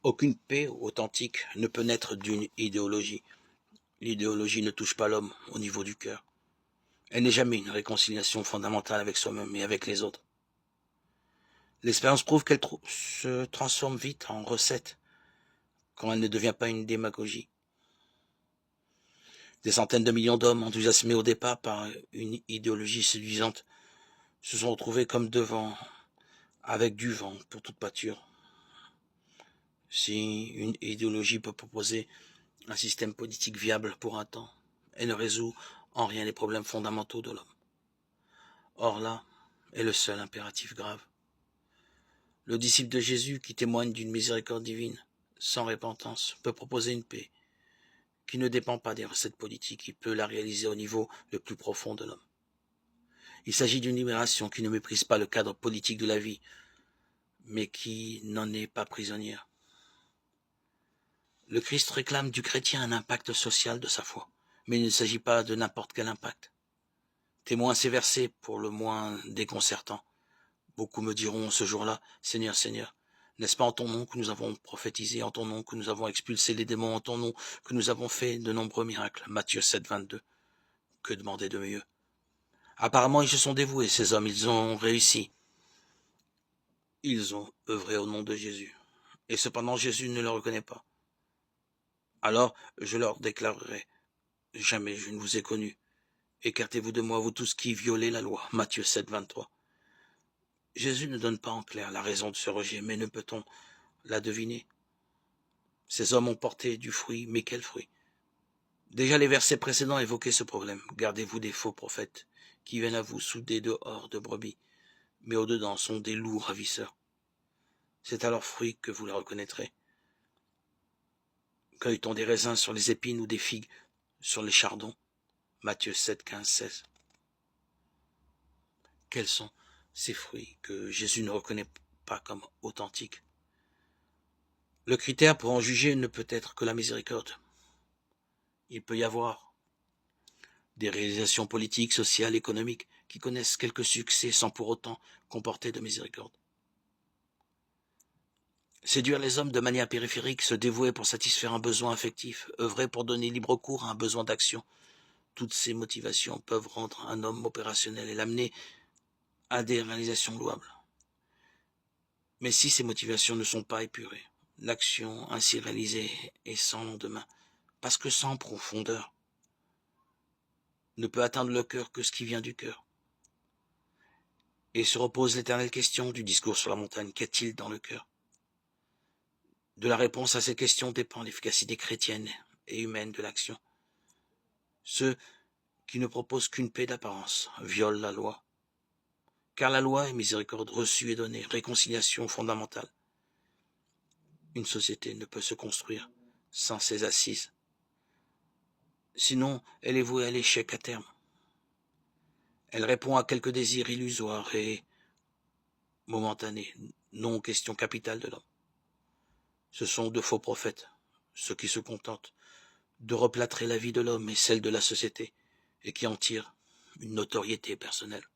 Aucune paix authentique ne peut naître d'une idéologie. L'idéologie ne touche pas l'homme au niveau du cœur. Elle n'est jamais une réconciliation fondamentale avec soi-même et avec les autres. L'expérience prouve qu'elle se transforme vite en recette quand elle ne devient pas une démagogie. Des centaines de millions d'hommes enthousiasmés au départ par une idéologie séduisante se sont retrouvés comme devant, avec du vent pour toute pâture. Si une idéologie peut proposer un système politique viable pour un temps, elle ne résout en rien les problèmes fondamentaux de l'homme. Or là est le seul impératif grave. Le disciple de Jésus qui témoigne d'une miséricorde divine, sans repentance, peut proposer une paix qui ne dépend pas des recettes politiques, il peut la réaliser au niveau le plus profond de l'homme. Il s'agit d'une libération qui ne méprise pas le cadre politique de la vie, mais qui n'en est pas prisonnière. Le Christ réclame du chrétien un impact social de sa foi, mais il ne s'agit pas de n'importe quel impact. Témoin ces versets pour le moins déconcertants. Beaucoup me diront ce jour-là, Seigneur, Seigneur, n'est-ce pas en ton nom que nous avons prophétisé, en ton nom que nous avons expulsé les démons, en ton nom que nous avons fait de nombreux miracles. Matthieu 7, 22. Que demander de mieux? Apparemment, ils se sont dévoués, ces hommes, ils ont réussi. Ils ont œuvré au nom de Jésus. Et cependant, Jésus ne le reconnaît pas. Alors, je leur déclarerai, jamais je ne vous ai connu. Écartez-vous de moi, vous tous qui violez la loi. Matthieu 7, 23. Jésus ne donne pas en clair la raison de ce rejet, mais ne peut-on la deviner? Ces hommes ont porté du fruit, mais quel fruit? Déjà les versets précédents évoquaient ce problème. Gardez-vous des faux prophètes qui viennent à vous sous des dehors de brebis, mais au-dedans sont des loups ravisseurs. C'est à leurs fruits que vous les reconnaîtrez. Cueille-t-on des raisins sur les épines ou des figues sur les chardons? Matthieu 7, 15, 16. Quels sont ces fruits que Jésus ne reconnaît pas comme authentiques? Le critère pour en juger ne peut être que la miséricorde. Il peut y avoir des réalisations politiques, sociales, économiques qui connaissent quelques succès sans pour autant comporter de miséricorde. Séduire les hommes de manière périphérique, se dévouer pour satisfaire un besoin affectif, œuvrer pour donner libre cours à un besoin d'action, toutes ces motivations peuvent rendre un homme opérationnel et l'amener à des réalisations louables. Mais si ces motivations ne sont pas épurées, l'action ainsi réalisée est sans lendemain, parce que sans profondeur, ne peut atteindre le cœur que ce qui vient du cœur. Et se repose l'éternelle question du discours sur la montagne, qu'y-a-t-il dans le cœur? De la réponse à ces questions dépend l'efficacité chrétienne et humaine de l'action. Ceux qui ne proposent qu'une paix d'apparence violent la loi. Car la loi est miséricorde reçue et donnée, réconciliation fondamentale. Une société ne peut se construire sans ses assises. Sinon, elle est vouée à l'échec à terme. Elle répond à quelques désirs illusoires et momentanés, non aux questions capitales de l'homme. Ce sont de faux prophètes, ceux qui se contentent de replâtrer la vie de l'homme et celle de la société, et qui en tirent une notoriété personnelle.